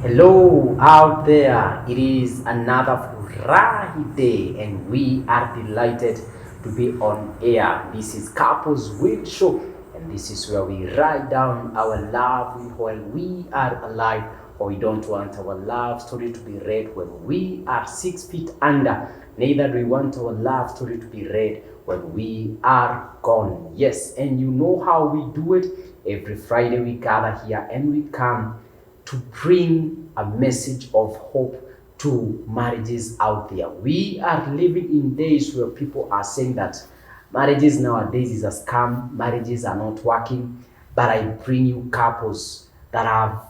Hello out there, it is another Furahi day and we are delighted to be on air. This is Couples Will Show and this is where we write down our love while we are alive, or we don't want our love story to be read when we are 6 feet under. Neither do we want our love story to be read when we are gone. Yes, and you know how we do it. Every Friday we gather here and we come to bring a message of hope to marriages out there. We are living in days where people are saying that marriages nowadays is a scam, marriages are not working, but I bring you couples that have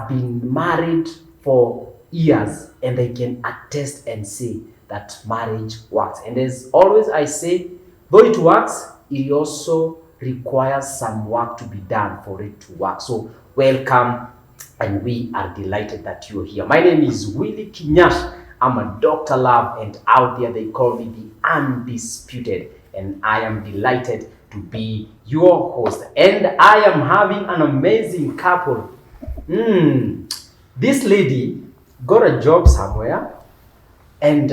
been married for years and they can attest and say that marriage works. And as always I say, though it works, it also requires some work to be done for it to work. So welcome, and we are delighted that you're here. My name is Willie Kinyash. I'm a Dr. Love, and out there they call me the Undisputed, and I am delighted to be your host. And I am having an amazing couple. This lady got a job somewhere, and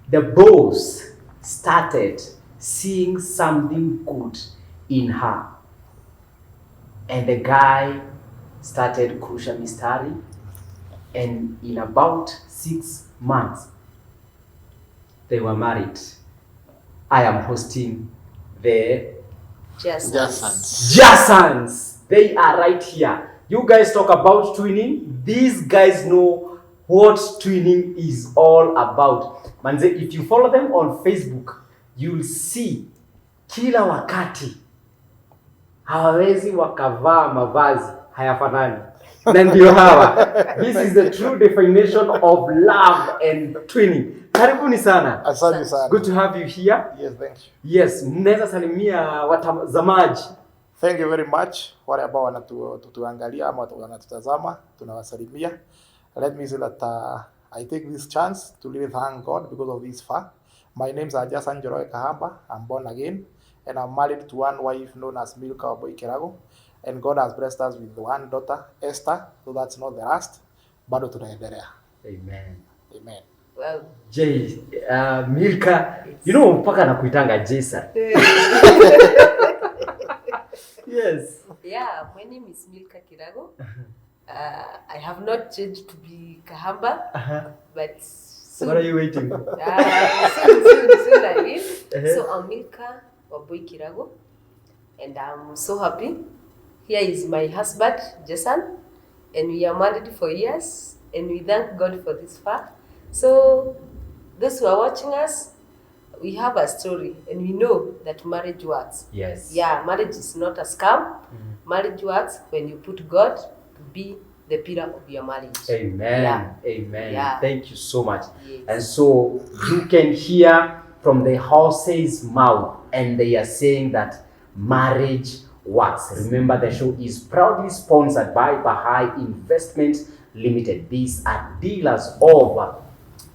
the boss started seeing something good in her. And the guy started kurusha mistari, and in about 6 months, they were married. I am hosting the Jasons. They are right here. You guys talk about twinning. These guys know what twinning is all about. Manze, if you follow them on Facebook, you'll see kila wakati hawawezi wakavaa mavazi hayafanani, na ndio hawa. This is the true definition of love and twinning. Karibuni sana. Asante sana. Good to have you here. Yes, thank you. Yes, mnaweza salimia watazamaji. Thank you very much. Wale ambao wanatuangalia ama wanatutazama, tunawasalimia. Let me say that I take this chance to really thank God because of this far. My name is Jason Kahamba. I'm born again, and I'm married to one wife known as Milkah, and God has blessed us with one daughter, Esther. So that's not the last. Bado tunaendelea. Amen. Amen. Well, Milkah, you know mpaka nakuitanga Jason. Yes. Yeah, my name is Milkah Kirago. I have not changed to be Kahamba, but soon. What are you waiting? Soon I will. So I'm Milkah Waboy Kirago, and I'm so happy. Here is my husband, Jason, and we are married for years, and we thank God for this far. So those who are watching us, we have a story, and we know that marriage works. Yes. Yeah, marriage is not a scam. Marriage works when you put God to be the pillar of your marriage. Amen. Yeah. Amen. Yeah. Thank you so much. Yes. And so you can hear from the horse's mouth, and they are saying that marriage works. Remember, the show is proudly sponsored by Bahai Investments Limited. These are dealers of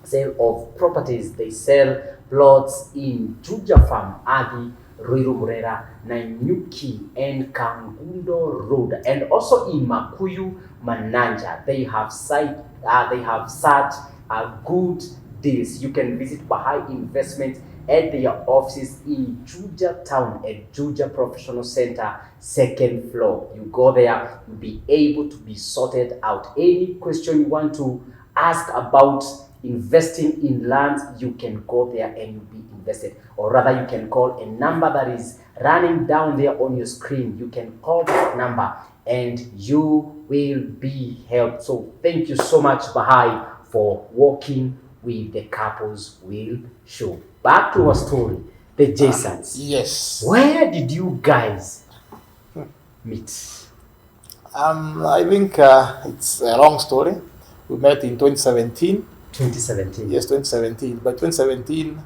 sale of properties. They sell plots in Juja Farm, Adi, Ruiru Murera, Nanyuki, and Kangundo Road, and also in Makuyu, Mananja. They have such good deals. You can visit Bahai Investment at their offices in Juja Town at Juja Professional Center, 2nd floor. You go there, you'll be able to be sorted out. Any question you want to ask about investing in land, you can go there and you'll be invested. Or rather, you can call a number that is running down there on your screen. You can call that number and you will be helped. So thank you so much, Bahai, for working with the Couples Will Show. Back to our story, the Jasons. Yes. Where did you guys meet? I think it's a long story. We met in 2017. 2017. Yes, 2017. By 2017,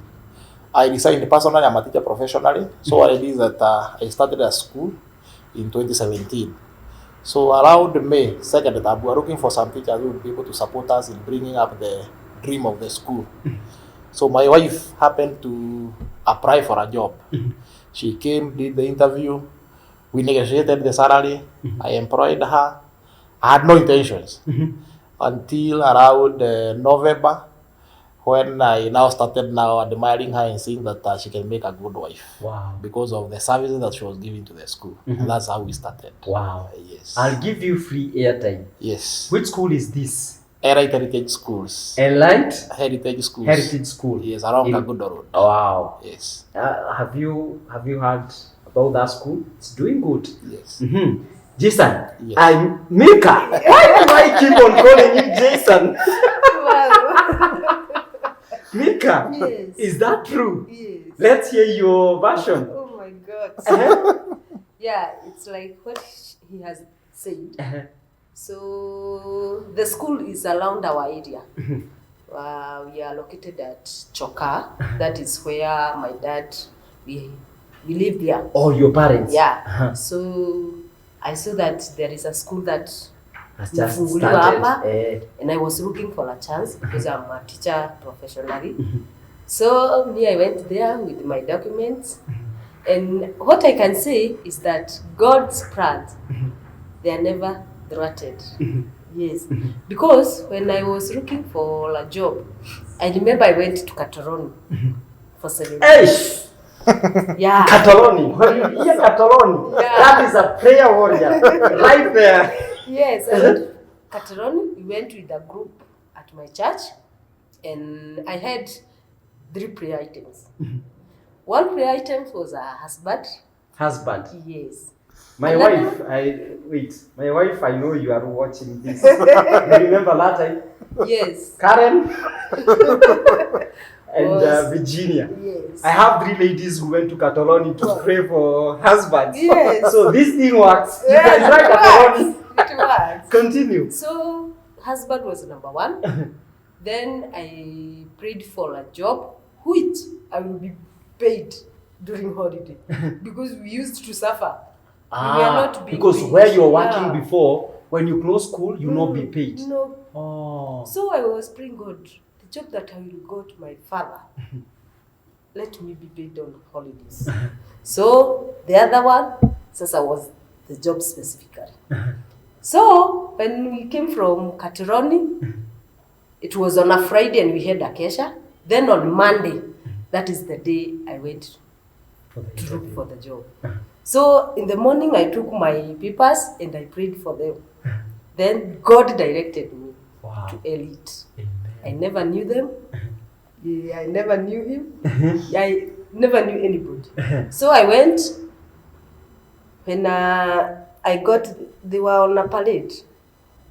I decided personally I'm a teacher professionally. So what I did is that I started a school in 2017. So around May 2nd, we were looking for some teachers who would be able to support us in bringing up the dream of the school. So my wife happened to apply for a job. She came, did the interview, We negotiated the salary. I employed her. I had no intentions until around November, when I now started now admiring her and seeing that she can make a good wife. Wow. Because of the services that she was giving to the school. And that's how we started. Wow. Yes. I'll give you free airtime. Yes. Which school is this? Elite Heritage Schools. Elite Heritage Schools. Heritage School. Yes, around In- Kagundo Road. Wow. Yes. Have you heard about that school? It's doing good. Yes. Jason, Yes. I'm Milkah. Why do I keep on calling you Jason? Wow. Milkah, Yes. is that true? Yes. Let's hear your version. Oh my God. Uh-huh. Yeah, it's like what he has said. Uh-huh. So the school is around our area. We are located at Choka. That is where my dad, we live there. Oh, your parents? Yeah. Uh-huh. So I saw that there is a school that Has just Mfunguliwa started. hapa, and I was looking for a chance because I'm a teacher professionally. So me, I went there with my documents, and what I can say is that God's plans, they are never thwarted. Yes, because when I was looking for a job, I remember I went to Katoroni for 7 Hey! years. Yeah. Kataloni. When you hear Kataloni, Yeah. that is a prayer warrior right there. Yes, I went to Katoroni. We went with a group at my church, and I had 3 prayer items. One prayer item was a husband. Husband. Yes. My Another- wife, my wife, I know you are watching this. You remember that time? Yes. Karen and Was- Virginia. Yes. I have 3 ladies who went to Kataloni to pray for husbands. Yes. So this thing works. You Yes, can try it Kataloni. works. It works. Continue. So husband was number 1. Then I prayed for a job which I will be paid during holiday because we used to suffer. We were not being because paid. where you're working Yeah. before, when you close school, you not be paid. No. Oh. So I was praying God, the job that I will go to my father, let me be paid on holidays. So the other one, Sasa was the job specifically. So when we came from Katironi, it was on a Friday and we had a kesha. Then on Monday, that is the day I went to look for the job. So in the morning, I took my papers and I prayed for them. Then God directed me Wow. to Elite. Amen. I never knew them. Yeah, I never knew him. I never knew anybody. So I went. When I got, they were on a parade.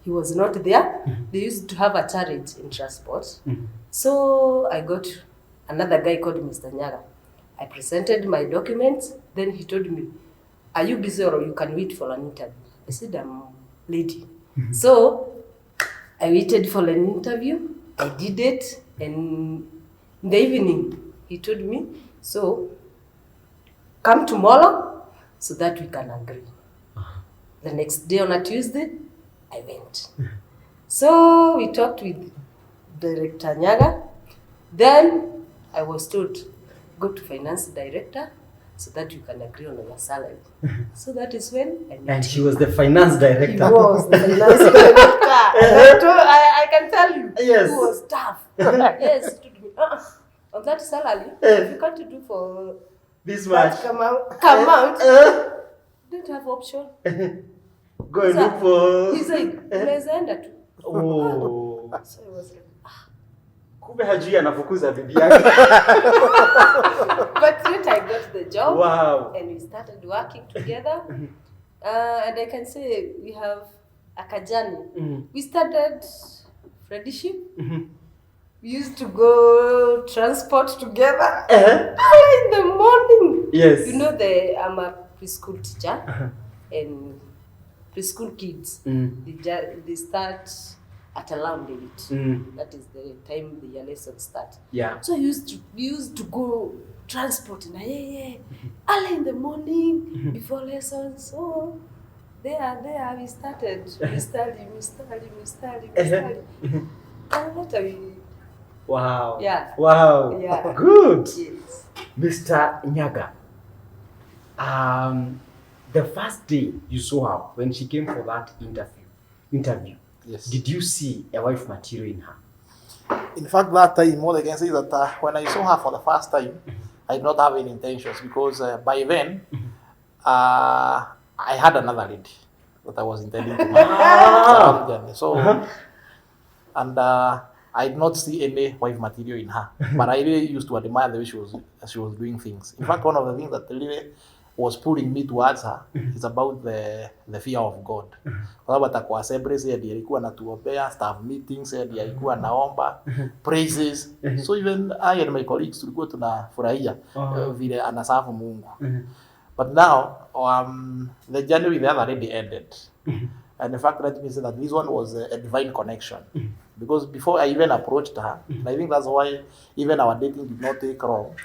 He was not there. They used to have a challenge in transport. So I got another guy called Mr. Nyaga. I presented my documents. Then he told me, "Are you busy or you can wait for an interview?" I said, "I'm lady." So I waited for an interview. I did it, and in the evening he told me, "So come tomorrow so that we can agree." The next day on a Tuesday, I went. So we talked with Director Nyaga. Then I was told, go to finance director so that you can agree on your salary. So that is when I met And him. she was the finance He director. was the finance director. I can tell you, Yes. he was tough. Yes, he told me, on that salary, if you can't do for This much. that amount, don't have option. Go and look for. He said, unaweza enda tu. Oh. So I was like, Kumbe hajui anafukuza bibi yake. but yet I got the job. Wow. And we started working together. And I can say we have a kajani. We started friendship. We used to go transport together. Early in the morning. Yes. You know, I'm a preschool teacher. And preschool kids, they start at around 8. That is the time their lessons start. Yeah. So we used to go transport in early in the morning before lessons. So there we started. We study. And later we. Wow. Yeah. Wow. Yeah. Good. Yes. Mr. Nyaga. The first day you saw her, when she came for that interview, Yes. did you see a wife material in her? In fact, that time, what I can say is that when I saw her for the first time, I did not have any intentions because by then, I had another lady that I was intending to marry. So, and I did not see any wife material in her, but I really used to admire the way she was doing things. In fact, one of the things that really was pulling me towards her is about the fear of God. Kwa sababu atakuwa assemblies ndiye alikuwa anatuombea, staff meetings ndiye alikuwa anaomba, praises. So even I and my colleagues tulikuwa tunafurahia vile anasafu Mungu. But now the journey with the other lady ended. And in fact, let me say that this one was a divine connection. Because before I even approached her, and I think that's why even our dating did not take long,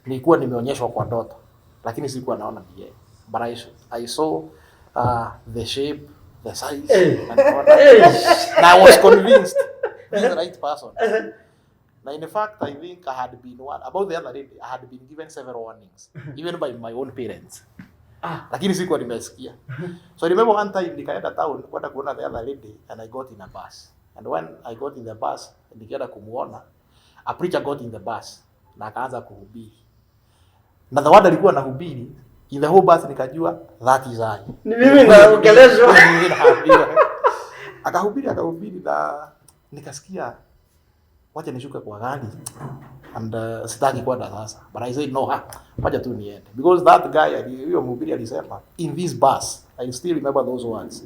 nilikuwa nimeonyeshwa kwa ndoto. Lakini sikuwa naona yeye. But I saw the shape, the size, and I was convinced he's the right person. Now, in fact, I think I had been about the other lady, I had been given several warnings, even by my own parents. Lakini sikuwa nimesikia. So I remember one time nikaenda town kwenda kuona the other lady and I got in a bus. And when I got in the bus, nikaenda kumuona, a preacher got in the bus na akaanza kuhubiri. Na the word alikuwa anahubiri, in the whole bus nikajua that is I. Ni mimi naongeleshwa. Akahubiri na nikasikia wacha nishuke kwa gari and sitaki kwenda sasa. But I said no, wacha tu niende. Because that guy, huyo mhubiri alisema, in this bus, I still remember those words.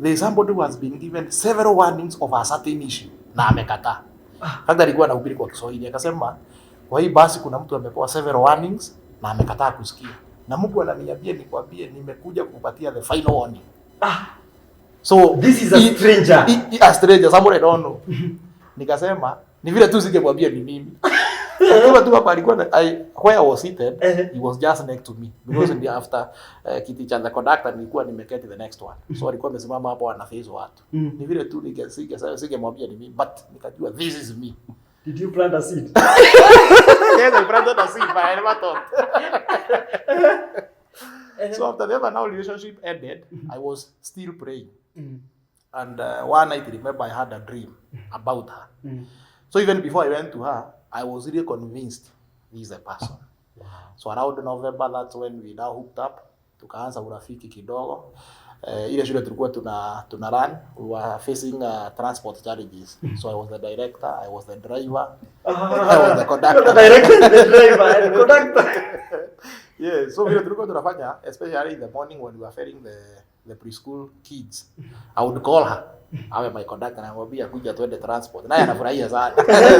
There is somebody who has been given several warnings of a certain issue na amekataa. Hata alikuwa anahubiri kwa Kiswahili akasema, kwa hii basi kuna mtu amepewa several warnings na amekataa kusikia. Na Mungu ananiambia nikwambie nimekuja kukupatia the final warning. So this is a stranger. A stranger, somebody I don't know. Nikasema ni vile tu singemwambia ni mimi. Kama tu hapa alikuwa where I was seated, he was just next to me because in the after kiti cha the conductor nilikuwa nimeketi the next one. So alikuwa amesimama hapo ana face watu. Ni vile tu singemwambia ni mimi, but nikajua this is me. Did you plant a seed? Yes, I planted a seed, but I never thought. So after the now relationship ended, I was still praying. And one night, I remember I had a dream about her. So even before I went to her, I was really convinced this is the person. Wow. So around November, that's when we now hooked up. Tukaanza urafiki kidogo. Ile shule tulikuwa tuna run, we were facing transport challenges. So I was the director, I was the driver, I was the conductor. The director, the driver, and the conductor. Yeah, so vile tulikuwa tunafanya, especially in the morning when we were ferrying the preschool kids, I would call her, awe my conductor, na mwambia kuja tuende transport. Naye anafurahia sana.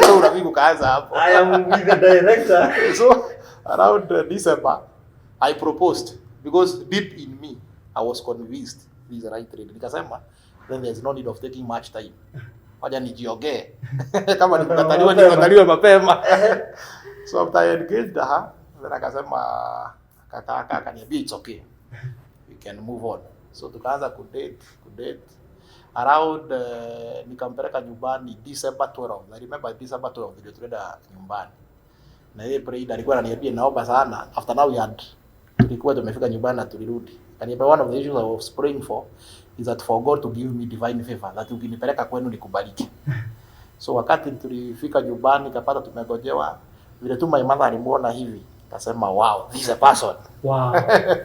So urafiki ukaanza hapo. I am with the director. So around December, I proposed because deep in me, I was convinced this is the right trade. Nikasema, then there's no need of taking much time. Wacha nijiongee. Kama nikataliwa mapema. So after I engaged her, then akasema kaka akaniambia it's okay. We can move on. So tukaanza kudate. Around nikampeleka nyumbani December 12. I remember December 12 ndio tulienda nyumbani. Na yeye prayed alikuwa ananiambia naomba sana. After now tulikuwa tumefika nyumbani na tulirudi. And one of the issues I was praying for is that for God to give me divine favor, that ukinipeleka kwenu nikubariki. So wakati tulifika nyumbani kapata tumegojewa, vile tu my mother alimuona hivi, akasema wow, this is a person. Wow.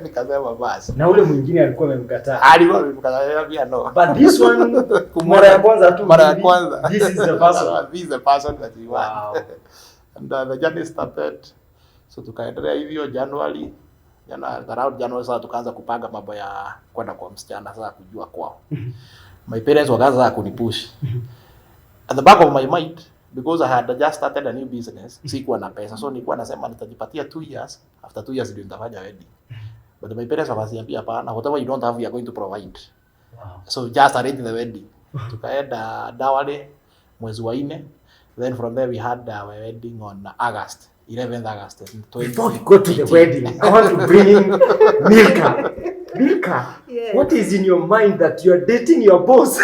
Nikasema basi. Na ule mwingine alikuwa amemkataa. Alikuwa amemkataa pia no. But this one mara ya kwanza tu. Mara ya kwanza. This is the person. This is the person that you want. Wow. And the journey started. So tukaendelea hivyo January sasa tukaanza kupanga mambo ya kwenda kwa msichana sasa kujua kwao. My parents wakaanza kunipush. At the back of my mind, because I had just started a new business, sikuwa na pesa. So nilikuwa nasema nitajipatia 2 years. After 2 years ndio nitafanya wedding. But my parents wakaniambia hapana, whatever you don't have we are going to provide. Wow. So just arrange the wedding. Tukaenda dawale mwezi wa 4. Then from there we had our wedding on 11th August 2020. Before we go to the wedding, I want to bring in Milkah. Milkah, yeah. What is in your mind that you are dating your boss?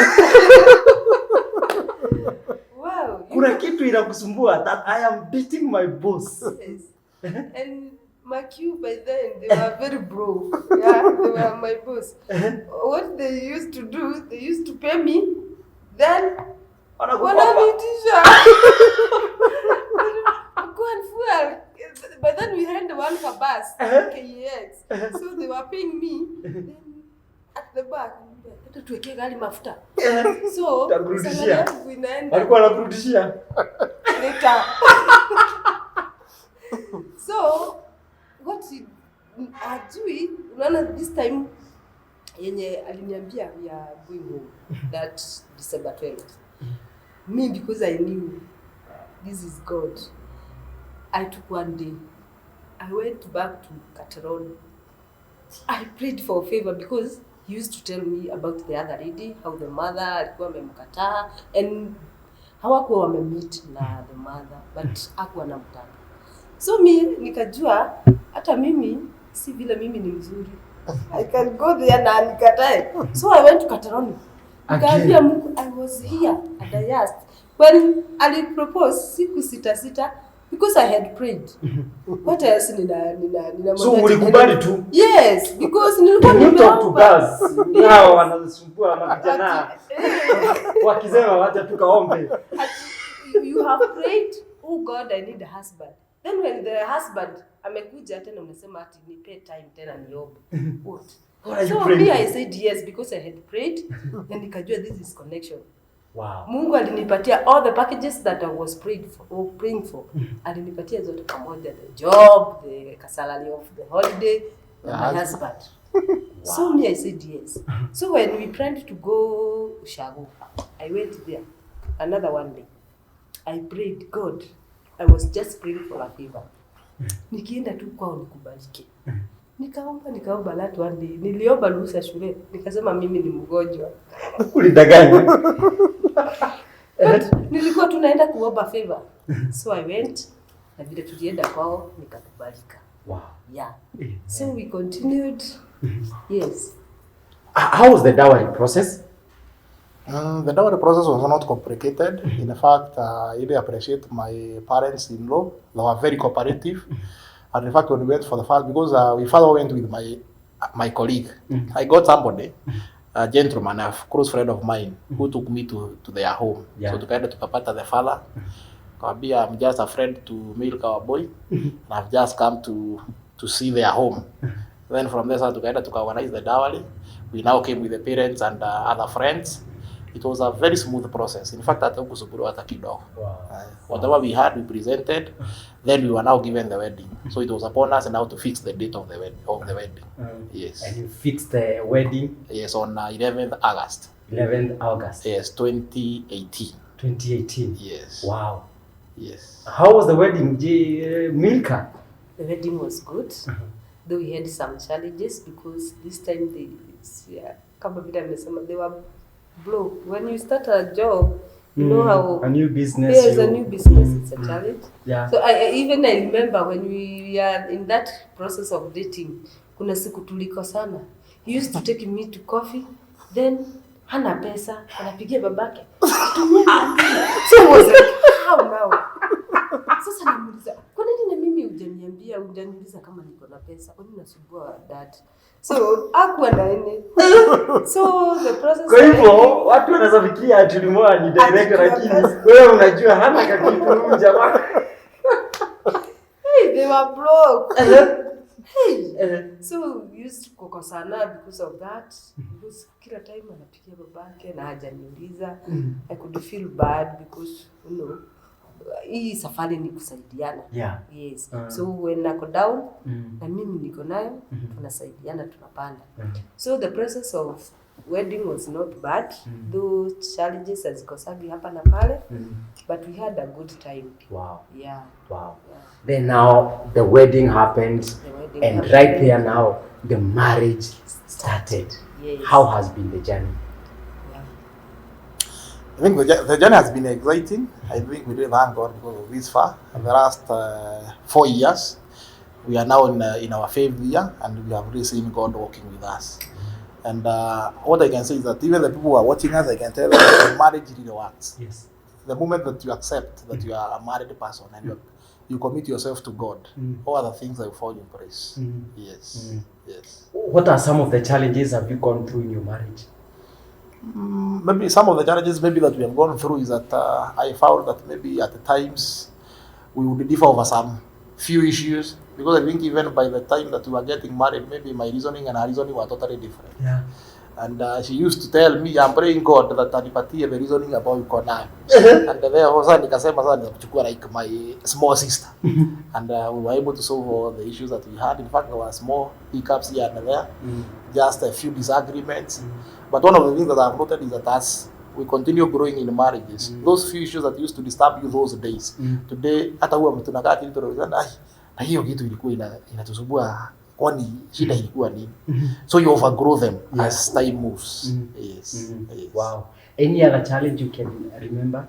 Wow. Kuna kitu inakusumbua that I am dating my boss. Yes. And McHugh, by then, they were very broke. Yeah, they were my boss. What they used to do, they used to pay me, then wananitisha. Go and fuel. But then we had one for bus, KEX. So they were paying me. Then at the back, tuweke gari mafuta. So, walikuwa wanakurudishia later. So, what ajui, unaona this time yenye aliniambia we are going home that December 12th. Me, because I knew this is God, I took one day. I went back to Cateron. I prayed for a favor because he used to tell me about the other lady, how the mother alikuwa amemkataa and hawakuwa wamemeet na the mother, but hakuwa anamtaka. So mi nikajua hata mimi si vile mimi ni mzuri. I can go there na nikatae. So I went to Cateron. Nikaambia Mungu, I was here and I asked. When I proposed siku sita because I had prayed. What else nina So ulikubali tu? Yes, because nilikuwa nimeomba. Hao wanasumbua mavijana. Wakisema wacha tukaombe. You have prayed, oh God, I need a husband. Then when the husband amekuja tena unasema ati nipe time tena niombe. What? So me I said yes because I had prayed and nikajua this is connection. Wow. Mungu alinipatia all the packages that I was praying for. Alinipatia zote pamoja, the job, the salary of the holiday, and my husband. Wow. So me I said yes. So when we planned to go Shago, I went there another one day. I prayed God. I was just praying for a favor. Nikienda tu kwao nikubariki. Nikaomba latu one day. Niliomba ruhusa shule. Nikasema mimi ni mgonjwa. Ulidanganya. Nilikuwa tunaenda kuomba favor. So I went na vile tulienda kwao nikakubalika. Wow. Yeah. So we continued. Yes. How was the dowry process? The dowry process was not complicated. In fact, I really appreciate my parents-in-law. They were very cooperative. And in fact, when we went for the first, because we father went with my colleague, I got somebody, a gentleman, a close friend of mine, who took me to their home. Yeah. So tukaenda tukapata the father. Kawambia, I'm just a friend to Milkah, our boy, and I've just come to see their home. Then from there, tukaenda tukaorganize the dowry. We now came with the parents and other friends. It was a very smooth process. In fact, hatukusubiri hata kidogo. Whatever we had, we presented. Then we were now given the wedding. So it was upon us now to fix the date of the wedding. Yes. And you fixed the wedding? Yes, on 11th August. 11th August. Yes, 2018. 2018. Yes. Wow. Yes. How was the wedding, Milkah? The wedding was good. Though we had some challenges because this time they were broke. When you start a job, you know how a new business. There's a new business. It's a challenge. Yeah. So I remember when we are in that process of dating, kuna siku tulikosana. He used to take me to coffee, then hana pesa, anapigia babake. So I was like, how now? Sasa namuuliza, kwa nini na mimi hujaniuliza kama niko na pesa? Kwa nini nasumbua dad? So hakuwa na nini. So the process. Kwa hivyo watu wanaweza fikiria tulimwoa ni direct lakini wewe unajua hana kakitu jamaa. Hey, they were broke. Hey. So we used to kukosana because of that. Because kila time anapigia babake na hajaniuliza. I could feel bad because you know hii safari ni kusaidiana. Yeah. Yes. So when nako down na mimi niko nayo tunasaidiana tunapanda. So the process of wedding was not bad. Though challenges azikosagi hapa na pale. But we had a good time. Wow. Yeah. Wow. Yeah. Then now the wedding happened right there now the marriage started. Yes. How has been the journey? I think the journey has been exciting. I think we really thank God because of this far. In the last 4 years, we are now in our 5th year, and we have really seen God working with us. And what I can say is that even the people who are watching us, I can tell them marriage really works. Yes. The moment that you accept that you are a married person and you commit yourself to God, all other things will fall in place. Yes. Yes. What are some of the challenges have you gone through in your marriage? Maybe some of the challenges maybe that we have gone through is that I found that maybe at the times we would differ over some few issues, because I think even by the time that we were getting married, maybe my reasoning and her reasoning were totally different. Yeah. And she used to tell me, I'm praying God that anipatie the reasoning about yuko nayo. And therefore sasa nikasema sasa nitakuchukua like my small sister. And we were able to solve all the issues that we had. In fact, there were small hiccups here and there, just a few disagreements. But one of the things that I've noted is that as we continue growing in marriages, those few issues that used to disturb you those days, today hata huwa tunakaa chini tunaulizana, na hiyo kitu ilikuwa inatusumbua, kwani shida ilikuwa nini? So you overgrow them as time moves. Yes. Yes. Wow. Any other challenge you can remember?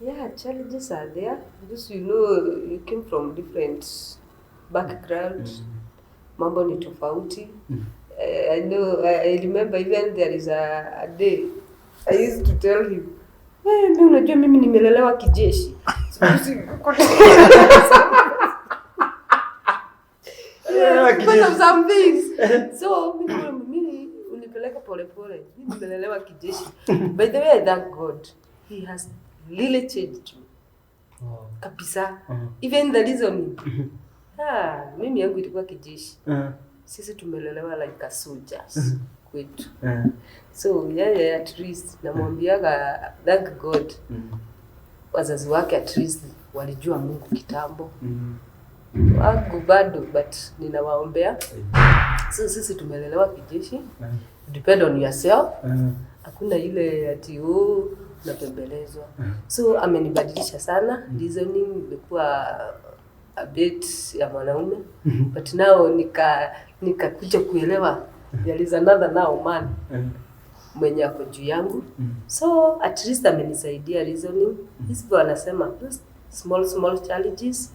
Yeah, challenges are there because you came from different backgrounds. Mambo ni tofauti. I know. I remember even there is a day I used to tell him, mimi unajua mimi nimelelewa kijeshi. Because of some things. So mimi unipeleka pole pole. Mimi nimelelewa kijeshi. By the way, I thank God. He has really changed me. Kabisa. Even the reason. Mimi yangu ilikuwa kijeshi. Sisi tumelelewa like a soldiers kwetu. So yeah, at least namwambiaga thank God. Wazazi wake at least walijua Mungu kitambo. Wangu bado, but ninawaombea. So sisi tumelelewa kijeshi. Depend on yourself. Hakuna ile ati napembelezwa. So amenibadilisha sana. Reasoning imekuwa a bit ya mwanaume. But now nikakuja kuelewa there is another now man mwenye ako juu yangu. So at least amenisaidia reasoning. Hizi wanasema small challenges.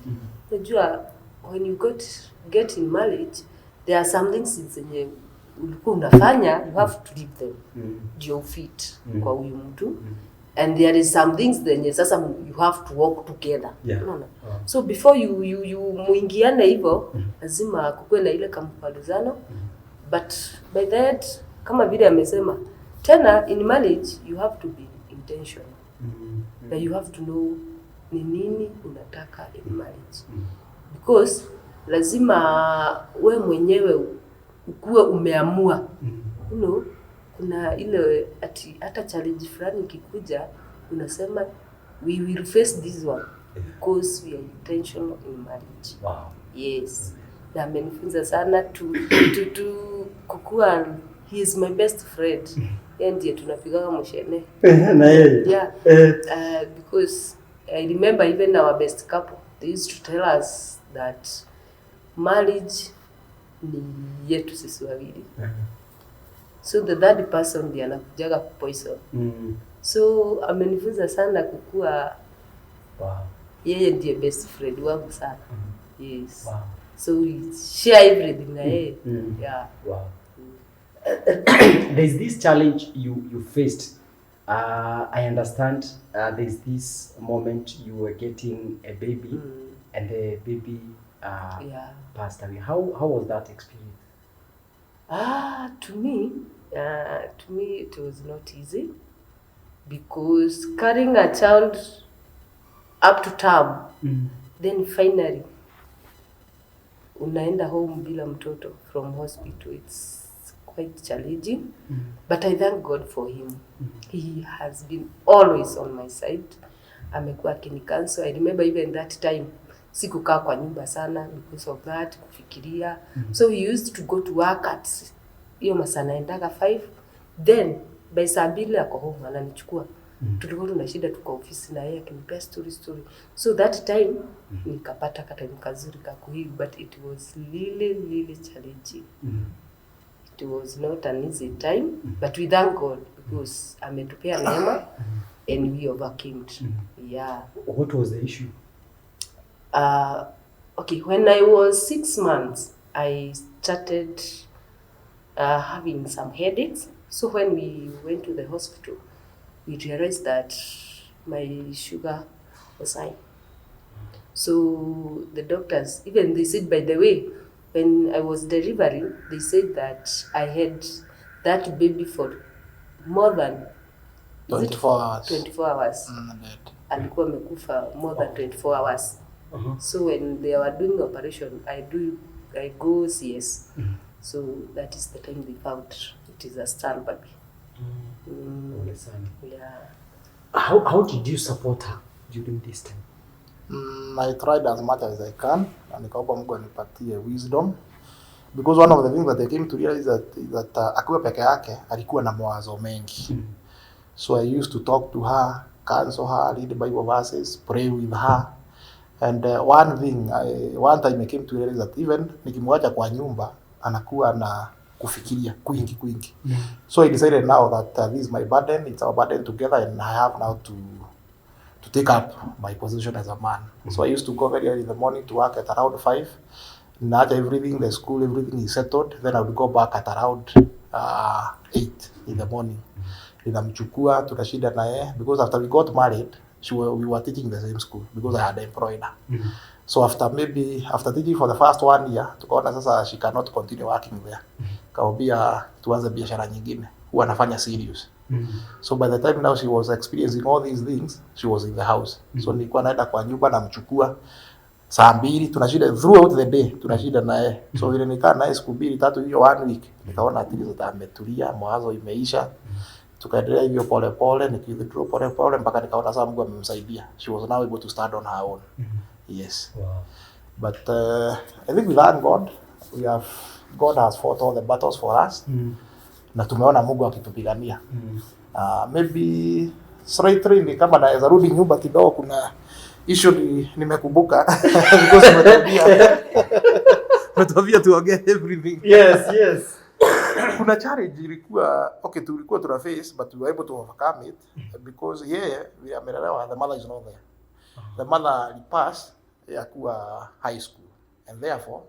Unajua when you get in marriage, there are some things zenye ulikuwa unafanya, you have to leave them. Ndio fit kwa huyu mtu. And there is some things zenye sasa you have to work together. Unaona? So before you muingiane hivyo, lazima kukuwe na ile kamkubalizano. But by that, kama vile amesema, tena in marriage you have to be intentional. And you have to know ni nini unataka in marriage. Because lazima we mwenyewe ukuwe umeamua. You know, kuna ile ati hata challenge fulani ikikuja unasema we will face this one because we are intentional in marriage. Wow. Yes. Na amenifunza sana to kukua, he is my best friend. Yeye ndiye tunapigaga mshene. Na yeye. Yeah. Because I remember even our best couple, they used to tell us that marriage ni yetu sisi wawili. So the third person ndiye anakujaga poison. So amenifunza sana kukua. Wow. Yeye ndiye best friend wangu sana. Yes. Wow. So we share everything na yeye. Yeah. Wow. There's this challenge you faced. I understand there's this moment you were getting a baby and the baby passed away. How was that experience? To me it was not easy because carrying a child up to term, then finally unaenda home bila mtoto from hospital, it's quite challenging. But I thank God for him. He has been always on my side. Amekuwa akinicancel. I remember even that time sikukaa kwa nyumba sana because of that, kufikiria. So he used to go to work at hiyo masaa naendaga 5, then by saa 2 ako home ananichukua. Tulikuwa tunashinda tuko ofisi na yeye akinipea story. So that time nikapata kata kazuri kakuhivi, but it was really challenging. It was not an easy time, but we thank God because ametupea neema and we overcame it. Yeah. What was the issue? Okay, when I was 6 months, I started having some headaches. So when we went to the hospital, we realized that my sugar was high. So the doctors, even they said, by the way, when I was delivering, they said that I had that baby for more than 24 hours. 24 hours. Alikuwa amekufa more than 24 hours. So when they were doing operation, I go CS. So that is the time they found it is a star baby. Yeah. How did you support her during this time? I tried as much as I can, and nikaomba Mungu anipatie wisdom, because one of the things that I came to realize that akiwa peke yake alikuwa na mawazo mengi. So I used to talk to her, counsel her, read the Bible verses, pray with her. And one time I came to realize that even nikimwacha kwa nyumba anakuwa na kufikiria kwingi. So I decided now that this is my burden, it's our burden together, and I have now to take up my position as a man. So I used to go very early in the morning to work at around 5. Not everything, the school, everything is settled. Then I would go back at around 8 in the morning. Ninamchukua, tunashinda na yeye, because after we got married, we were teaching the same school because I had employed her. So after teaching for the first 1 year, tukaona sasa she cannot continue working there. Kaambia tuanze biashara nyingine. Huwa anafanya serious. So by the time now she was experiencing all these things, she was in the house. So nilikuwa naenda kwa nyumba namchukua saa 2, tunashinda throughout the day, tunashinda naye. So vile nikaa naye siku 2-3 hiyo 1 week, nikaona at least ametulia, mawazo imeisha. Tukaendelea hivyo pole pole, nikidhuru pole pole mpaka nikaona sasa Mungu amemsaidia. She was now able to stand on her own. Yes. Wow. But I think we thank God. God has fought all the battles for us. Na tumeona Mungu akitupigania. Maybe straight ni kama naweza rudi nyumba kidogo, kuna issue nimekumbuka because umetuambia tuongee everything. Yes. Kuna challenge ilikuwa tulikuwa tuna face, but we were able to overcome it because we amelelewa, the mother is not there. The mother passed ya kuwa high school, and therefore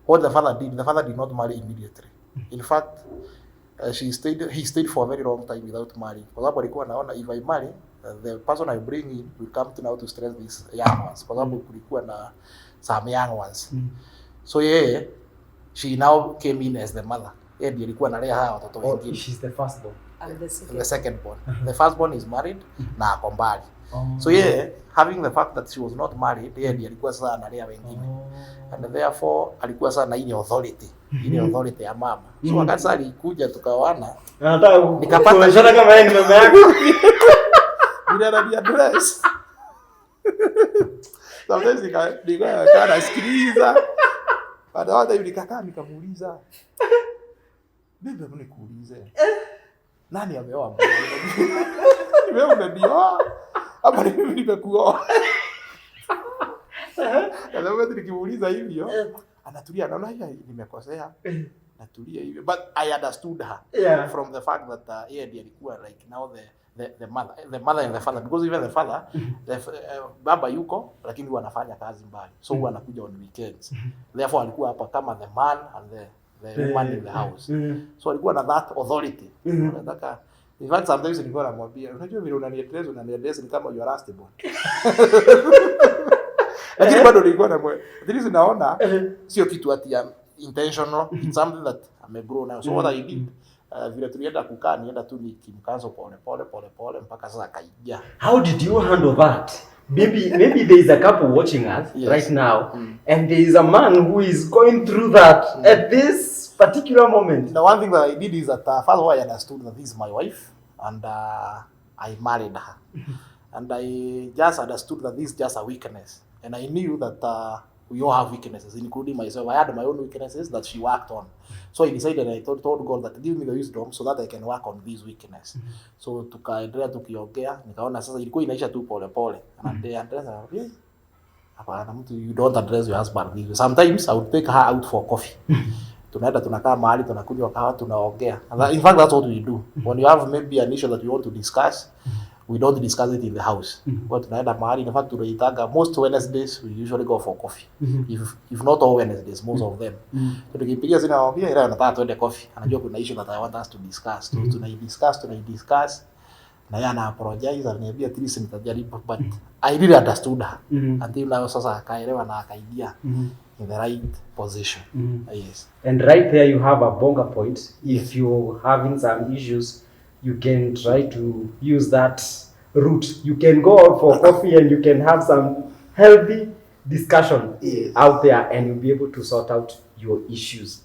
what the father did not marry immediately. In fact, he stayed for a very long time without marrying. Kwa sababu alikuwa anaona, if I marry, the person I bring in will come to now to stress these young ones. Kwa sababu kulikuwa na some young ones. So she now came in as the mother. Ndiye alikuwa analea hawa watoto wengine. She's the firstborn. The secondborn. The firstborn is married na ako mbali. So having the fact that she was not married, ndiye alikuwa sasa analea wengine. And therefore alikuwa sasa na ile authority ya mama. So wakati sasa alikuja tukawana, nikapata shida kama yeye ni mama yako. Bila na address. Sometimes nikakaa sikiliza. Baada hata yule kaka nikamuuliza, "Bibi, mbona nikuulize? Nani ameoa mbona?" Wewe unanioa ama mimi nimekuoa? Sasa wewe nikimuuliza hivyo, anatulia, anaona nimekosea. Natulia hivyo. But I understood her from the fact that ndiye alikuwa like now the mother and the father, because even the father baba yuko lakini huwa anafanya kazi mbali, so huwa anakuja on weekends. Therefore alikuwa hapa kama the man and the woman in the house. So alikuwa na that authority. Nataka in fact sometimes nilikuwa namwambia, unajua vile unaniaddress ni kama you are rustable. Lakini bado nilikuwa naona sio kitu ati intentional, it's something that amegrow now. So what I did, vile tulienda kukaa, nienda tu nikimkazo pole mpaka sasa kaingia. How did you handle that? Maybe there is a couple watching us right now, and there is a man who is going through that at this particular moment. The one thing that I did is that first of all I understood that this is my wife, and I married her. And I just understood that this is just a weakness, and I knew that we all have weaknesses, including myself. I had my own weaknesses that she worked on. So I decided, I told God that give me the wisdom so that I can work on these weaknesses. So tukaendelea tukiongea, nikaona sasa ilikuwa inaisha tu pole pole. And they address her, hapana mtu, you don't address your husband. Sometimes I would take her out for coffee. Tunaenda tunakaa mahali tunakunywa kahawa tunaongea. In fact that's what we do. When you have maybe an issue that you want to discuss, we don't discuss it in the house. But tunaenda mahali, in fact tunaitaga most Wednesdays we usually go for coffee. If not all Wednesdays, most of them. Tukipigia zina waambia ila nataka tuende coffee. Anajua kuna issue that I want us to discuss. So tunai discuss na yeye ana apologize, ananiambia at least nitajaribu, but I really understood her until now sasa akaelewa na akaidia in the right position. Yes. And right there you have a bonga point. If you're having some issues, you can try to use that route. You can go out for coffee and you can have some healthy discussion out there, and you'll be able to sort out your issues.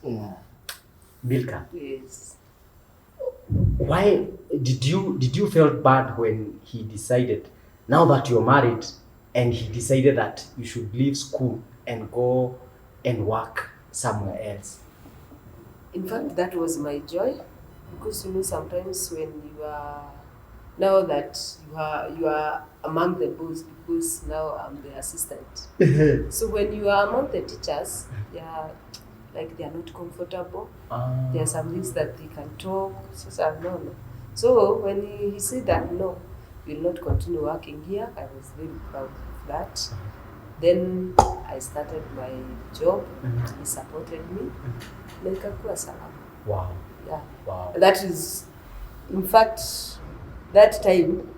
Milkah. Yes. Why did you feel bad when he decided, now that you're married, and he decided that you should leave school and go and work somewhere else? In fact, that was my joy, because sometimes when you are, now that you are among the boys, because now I'm the assistant. So when you are among the teachers, they are not comfortable. There are some things that they can talk. No. So when he said that no, you will not continue working here, I was very proud of that. Then I started my job. He supported me. Nikakuwa salama. Wow. Yeah. Wow. That is, in fact, that time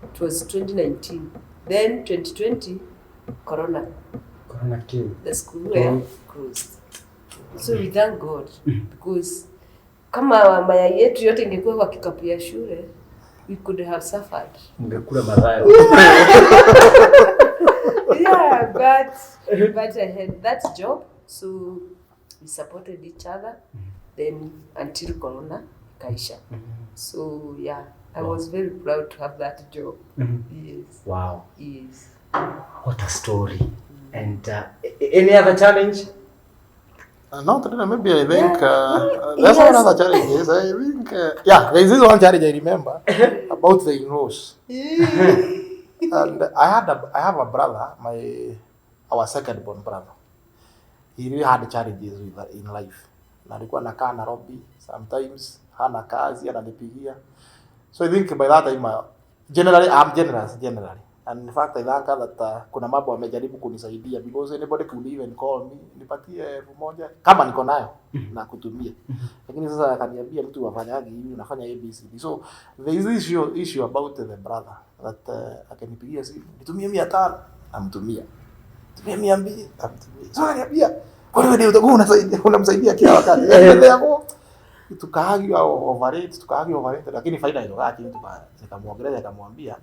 it was 2019. Then 2020, Corona came. the school were closed. So we thank God, because kama mayai yetu yote ingekuwa kwa kikapu ya shule, we could have suffered. Ungekula madhara. Yeah, but I had that job, so we supported each other. Then until Corona kaisha. So yeah, I was very proud to have that job. Yes. Wow. Yes. What a story. And any other challenge? Not really, maybe I think there's another challenge. Yes, I think there's this one challenge I remember about the in-laws. And I have a brother, our second born brother. He really had challenges in life. Na alikuwa anakaa Nairobi, sometimes hana kazi, ananipigia. So I think by that time generally I'm generous generally. And in fact I think that kuna mambo amejaribu kunisaidia, because anybody could even call me nipatie 1,000 kama niko nayo na kutumia. Lakini sasa akaniambia mtu afanyage hivi, unafanya ABCD. So there is this issue about the brother that akanipigia simu, nitumie 500, namtumia. Tumia 200, namtumia. So akaniambia, kwa nini utakuwa unamsaidia kila wakati? Ndio tukaagi overrate, lakini faida ile wakati nikamwongelea, nikamwambia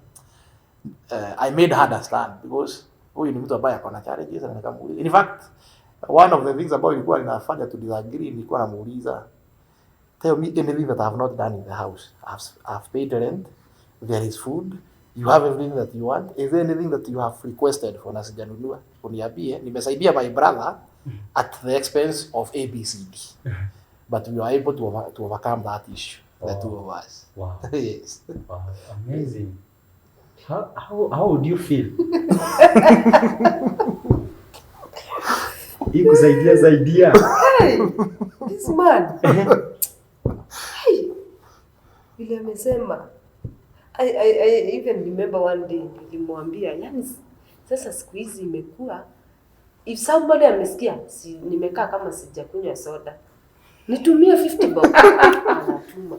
I made her understand, because huyu ni mtu ambaye akona challenges, na nikamuuliza. In fact, one of the things about ilikuwa ninafanya to disagree, nilikuwa namuuliza, tell me anything that I have not done in the house. I've paid rent, there is food, you have everything that you want. Is there anything that you have requested for na sijanunua? Uniambie, nimesaidia my brother at the expense of ABCD. But we were able to overcome that issue, the two of us. Wow. Yes. Wow. Amazing. How would you feel? Ikusaidia. Hey, this man. Hey, vile amesema. I even remember one day nilimwambia, yani sasa siku hizi imekuwa, if somebody amesikia nimekaa kama sijakunywa soda, nitumie 50 bob. Anatuma.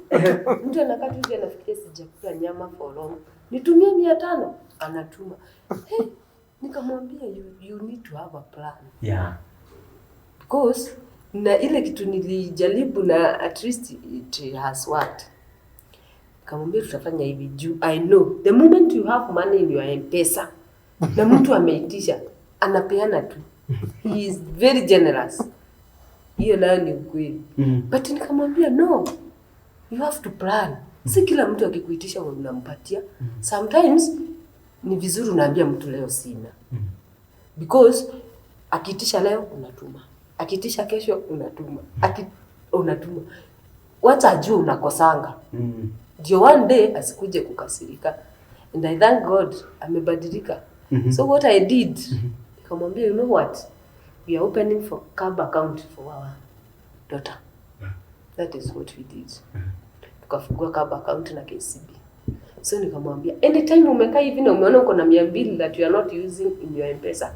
Mtu anakaa tu hivi anafikiria sijakula nyama for long, nitumie 500, anatuma. Hey, nikamwambia you need to have a plan. Yeah. Because na ile kitu nilijaribu na at least it has worked. Nikamwambia tutafanya hivi juu I know the moment you have money in your M-Pesa na mtu ameitisha anapeana tu. He is very generous. Hiyo nayo ni ukweli. But nikamwambia no, you have to plan. Si kila mtu akikuitisha unampatia. Sometimes ni vizuri unaambia mtu leo sina. Because akiitisha leo unatuma. Akiitisha kesho unatuma. Unatuma. Wacha ajue unakosanga. Ndio one day asikuje kukasirika. And I thank God amebadilika. So what I did, nikamwambia, you know what? We are opening for cab account for our daughter. That is what we did. Tukafungua cab account na KCB. So nikamwambia, anytime umekaa hivi na umeona uko na 200 that you are not using in your M-Pesa,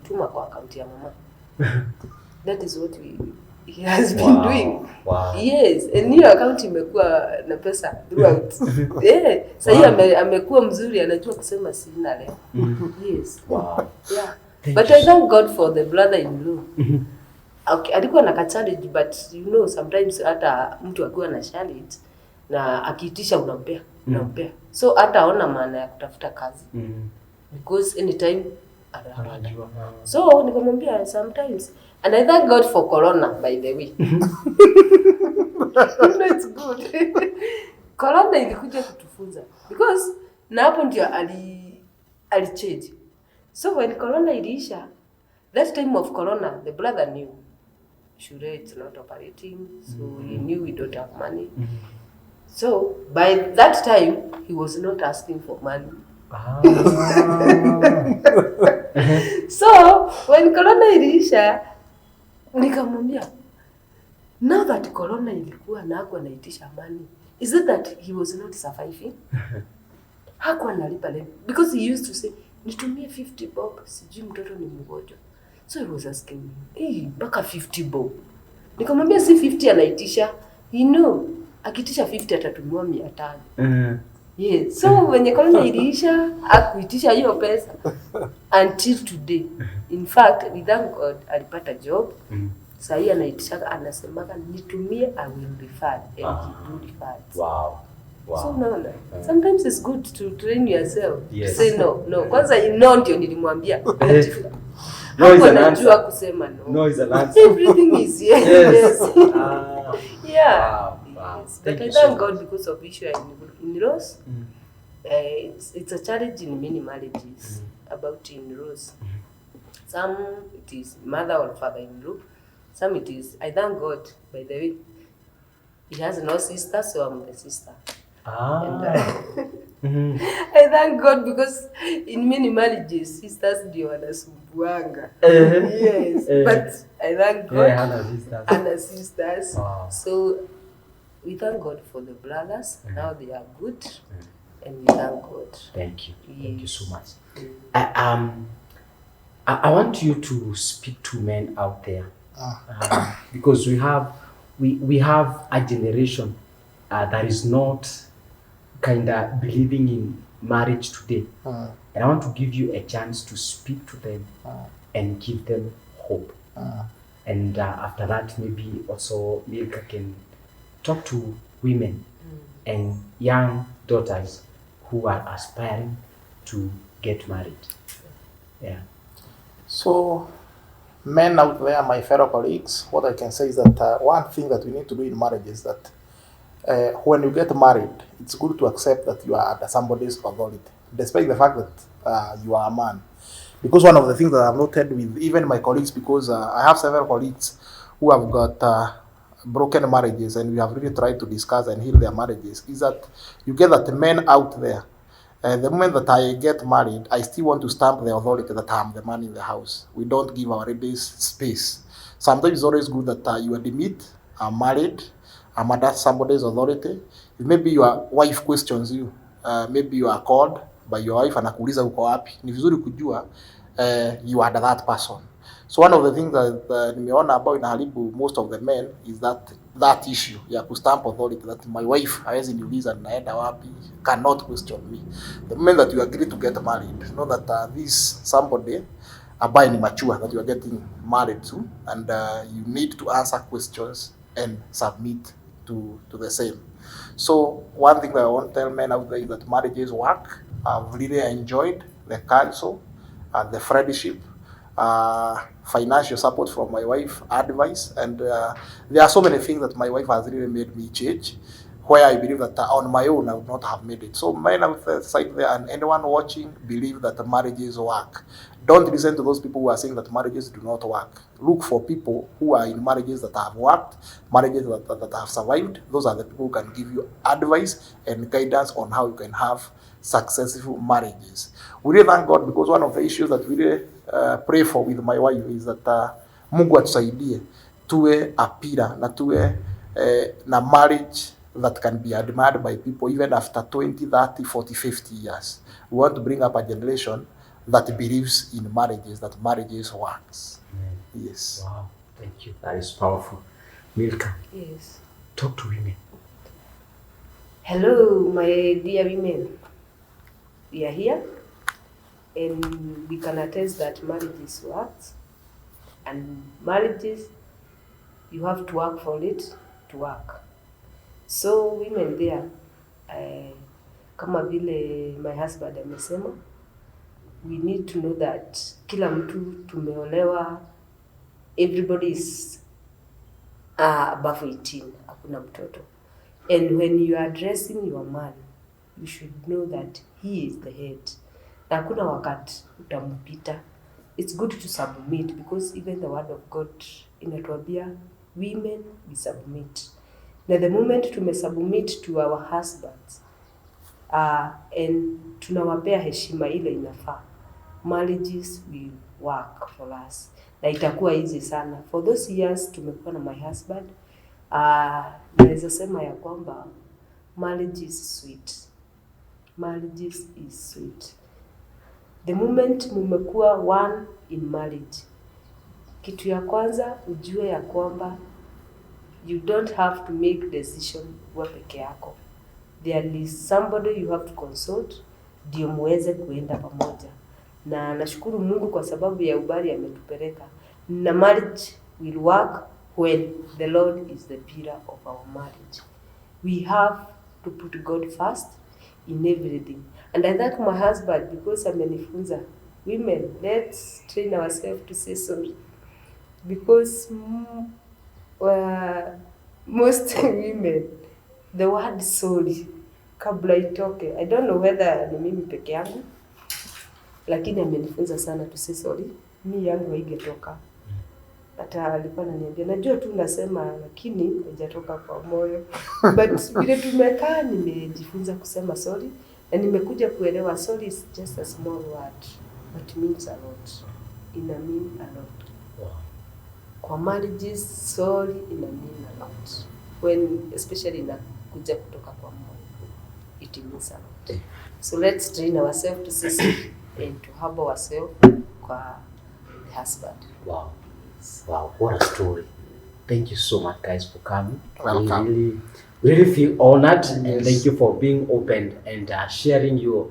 tuma kwa account ya mama. That is what he has been doing. Wow. Yes, and hiyo account imekuwa na pesa throughout. Sasa amekuwa mzuri, anajua kusema sina leo. Yes. Wow. Yeah. But I thank God for the brother-in-law. Okay, alikuwa na challenge, but you know sometimes hata mtu akiwa na challenge na akiitisha unampea. So hata aona maana ya kutafuta kazi. Because anytime anajua. So nikamwambia sometimes, and I thank God for Corona, by the way. No, it's good. Corona ilikuja kutufunza because na hapo ndio alichange. So when Corona iliisha, that time of Corona, the brother knew Shure it's not operating, so he knew we don't have money. So by that time, he was not asking for money. So when Corona iliisha, nikamwambia, now that Corona ilikuwa na hakuwa anaitisha money, is it that he was not surviving? Hakuwa analipa leo because he used to say, nitumie 50 bob, sijui mtoto ni mgonjwa. So he was asking me, hey, mpaka 50 bob. Nikamwambia si 50 anaitisha, you know, akitisha 50 atatumia 500. Yes. So when Corona iliisha, akuitisha hiyo pesa until today. In fact, we thank God alipata job. Sasa hii anaitisha, anasemaga nitumie, I will refer and he do refer. Wow. So no. Sometimes it's good to train yourself. Yes. To say no. Kwanza no ndio nilimwambia. No is an answer. Kusema no. No is an answer. Everything is yes. Yeah. Wow. Yes. But I thank God because of issue in-laws. It's a challenge in many marriages about in-laws. Some it is mother or father-in-law. Some it is, I thank God, by the way, he has no sister, so I'm the sister. And, I thank God because in many marriages, sisters ndio wanasumbuanga. Yes, but I thank God and the sisters. Wow. So we thank God for the brothers. Now they are good, and we thank God. Thank you. Yes. Thank you so much. I want you to speak to men out there because we have a generation that is not kind of believing in marriage today. And I want to give you a chance to speak to them and give them hope. And after that, maybe also Milkah can talk to women and young daughters who are aspiring to get married. Yeah. So, men out there, my fellow colleagues, what I can say is that one thing that we need to do in marriage is that when you get married, it's good to accept that you are under somebody's authority, despite the fact that you are a man. Because one of the things that I've noted with even my colleagues, because I have several colleagues who have got broken marriages, and we have really tried to discuss and heal their marriages, is that you get that men out there, the moment that I get married, I still want to stamp the authority that I'm the man in the house. We don't give our ladies space. Sometimes it's always good that you admit, I'm married, I'm under somebody's authority. If maybe your wife questions you, maybe you are called by your wife anakuuliza uko wapi, ni vizuri kujua you are that person. So one of the things that nimeona about inaharibu most of the men is that issue ya kustamp authority, that my wife hawezi niuliza naenda wapi, cannot question me. The moment that you agree to get married, know that this somebody ambaye ni mature that you are getting married to, and you need to answer questions and submit to the same. So one thing that I want to tell men out there is that marriages work. I've really enjoyed the counsel, the friendship, financial support from my wife, advice, and there are so many things that my wife has really made me change, where I believe that on my own I would not have made it. So men outside there and anyone watching, believe that marriages work. Don't listen to those people who are saying that marriages do not work. Look for people who are in marriages that have worked, marriages that have survived. Those are the people who can give you advice and guidance on how you can have successful marriages. We really thank God, because one of the issues that we really pray for with my wife is that Mungu atusaidie tuwe apira na tuwe na marriage that can be admired by people even after 20, 30, 40, 50 years. We want to bring up a generation that believes in marriages, that marriages works. Amen. Yes. Wow, thank you. That is powerful. Milkah, Yes. talk to women. Hello, my dear women. We are here, and we can attest that marriages works, and marriages, you have to work for it to work. So women there, kama vile my husband amesema, we need to know that kila mtu tumeolewa, everybody is above 18, hakuna mtoto. And when you are addressing your man, you should know that he is the head. Na hakuna wakati utampita. It's good to submit, because even the word of God inatuambia women we submit. Na the moment tumesubmit to our husbands, and tunawapea heshima ile inafaa, marriages will work for us. Na itakuwa easy sana. For those years tumekuwa na my husband, naweza sema ya kwamba marriage is sweet. Marriage is sweet. The moment mmekuwa one in marriage, kitu ya kwanza ujue ya kwamba you don't have to make decision wewe peke yako. There is somebody you have to consult ndio muweze kuenda pamoja. Na nashukuru Mungu kwa sababu ya ubari ametupeleka. Na marriage will work when the Lord is the pillar of our marriage. We have to put God first in everything. And I thank my husband because amenifunza, women, let's train ourselves to say sorry. Because most women, the word sorry, kabla itoke, I don't know whether ni mimi peke yangu, lakini amenifunza sana to say sorry. Mimi yangu haingetoka. Hata alikuwa ananiambia, najua tu nasema lakini haijatoka kwa moyo. But vile tumekaa nimejifunza kusema sorry, na nimekuja kuelewa sorry is just a small word but means a lot. Ina mean a lot. Wow. Kwa marriages, sorry ina mean a lot. When especially inakuja kutoka kwa moyo, it means a lot. So let's train ourselves to say sorry and to humble ourselves kwa the husband. Wow. Wow, what a story. Thank you so much, guys, for coming. Welcome. We really feel honored, and thank you for being open and sharing your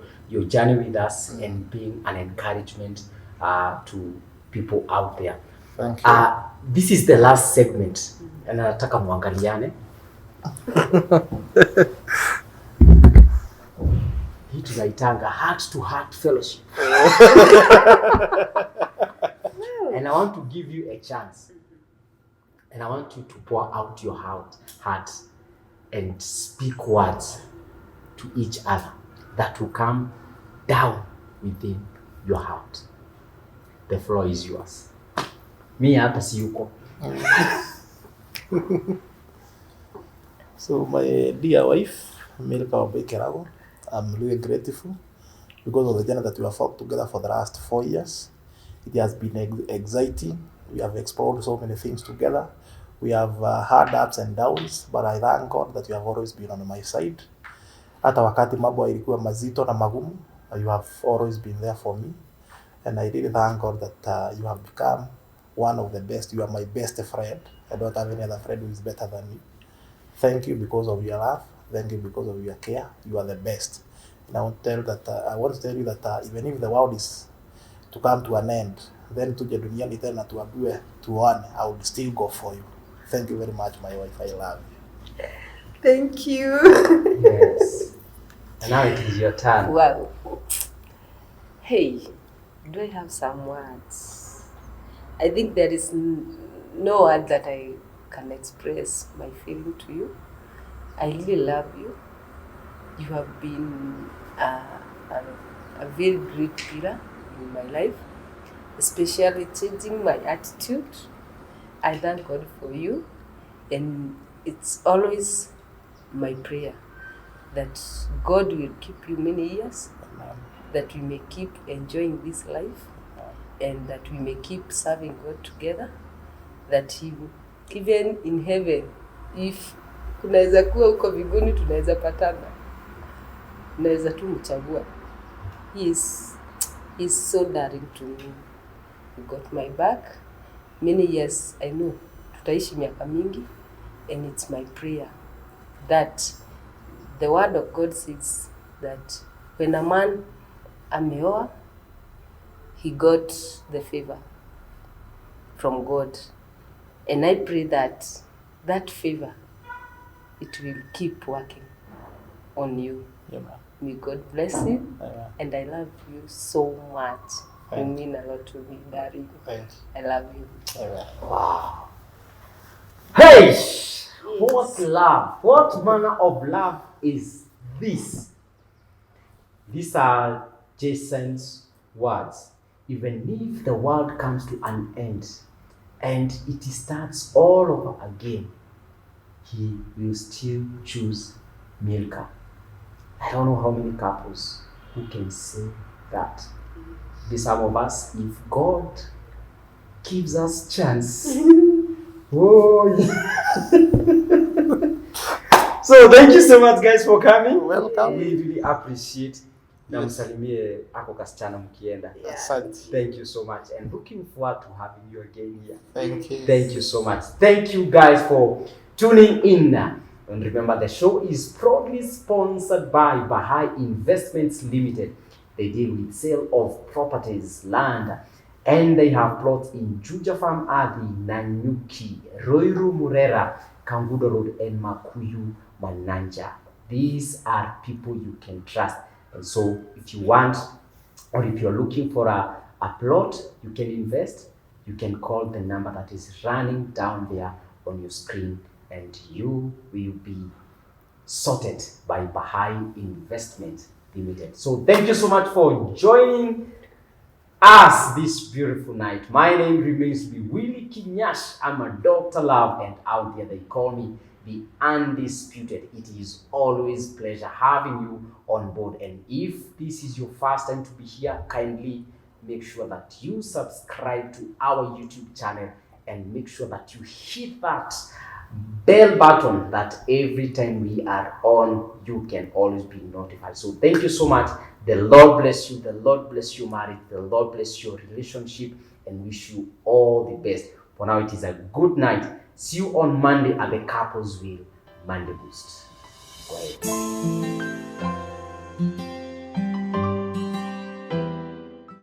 journey with us and being an encouragement to people out there. Thank you. This is the last segment, and nataka muangaliane. Hii tunaitanga heart to heart fellowship. And I want to give you a chance. And I want you to pour out your heart and speak words to each other that will come down within your heart. The floor is yours. Me hapa si yuko. So my dear wife, Milkah, I'm really grateful because of the journey that we have fought together for the last 4 years. It has been exciting. We have explored so many things together. We have had ups and downs, but I thank God that you have always been on my side. Hata wakati mambo ilikuwa mazito na magumu, you have always been there for me. And I really thank God that you have become one of the best. You are my best friend. I don't have any other friend who is better than you. Thank you because of your love. Thank you because of your care. You are the best. And I want to tell you that even if the world is to come to an end, then tuje duniani tena tuambiwe tuone, I would still go for you. Thank you very much, my wife. I love you. Thank you. Yes. And now it is your turn. Wow. Hey, do I have some words? I think there is no word that I can express my feeling to you. I really love you. You have been a very great pillar in my life, especially changing my attitude. I thank God for you, and it's always my prayer that God will keep you many years, that we may keep enjoying this life, and that we may keep serving God together, that He, even in heaven, if kunaweza kuwa huko mbinguni tunaweza patana, naweza tu mchagua. He is so daring to me. He got my back. Many years, I know, tutaishi miaka mingi, And it's my prayer that the word of God says that when a man ameoa, he got the favor from God. And I pray that that favor, it will keep working on you. Amen. May God bless you. Amen. And I love you so much. You Thank mean a lot to me, darling. Thank I love you. you. Amen. Wow. Hey! What love? What manner of love is this? These are Jason's words. Even if the world comes to an end and it starts all over again, he will still choose Milkah. I don't know how many couples who can say that. Be some of us, if God gives us chance. Oh, yeah. So thank you so much guys for coming. Welcome. We really appreciate. Na msalimie ako kasichana mkienda. Asante. Thank you so much and looking forward to having you again here. Thank you. Thank you so much. Thank you guys for tuning in. And remember, the show is proudly sponsored by Bahai Investments Limited. They deal with sale of properties, land, and they have plots in Juja Farm Adi, Nanyuki, Roiru Murera, Kangudo Road, and Makuyu Mananja. These are people you can trust. And so if you want, or if you're looking for a plot you can invest, you can call the number that is running down there on your screen and you will be sorted by Bahai Investment Limited. So thank you so much for joining us this beautiful night. My name remains to be Willie Kinyash. I'm a Dr. Love, and out there they call me the Undisputed. It is always pleasure having you on board. And if this is your first time to be here, kindly make sure that you subscribe to our YouTube channel and make sure that you hit that bell button that every time we are on, you can always be notified. So thank you so much. The Lord bless you. The Lord bless your marriage. The Lord bless your relationship and wish you all the best. For now, it is a good night. See you on Monday at the Couples Wheel Monday Boost. Go ahead.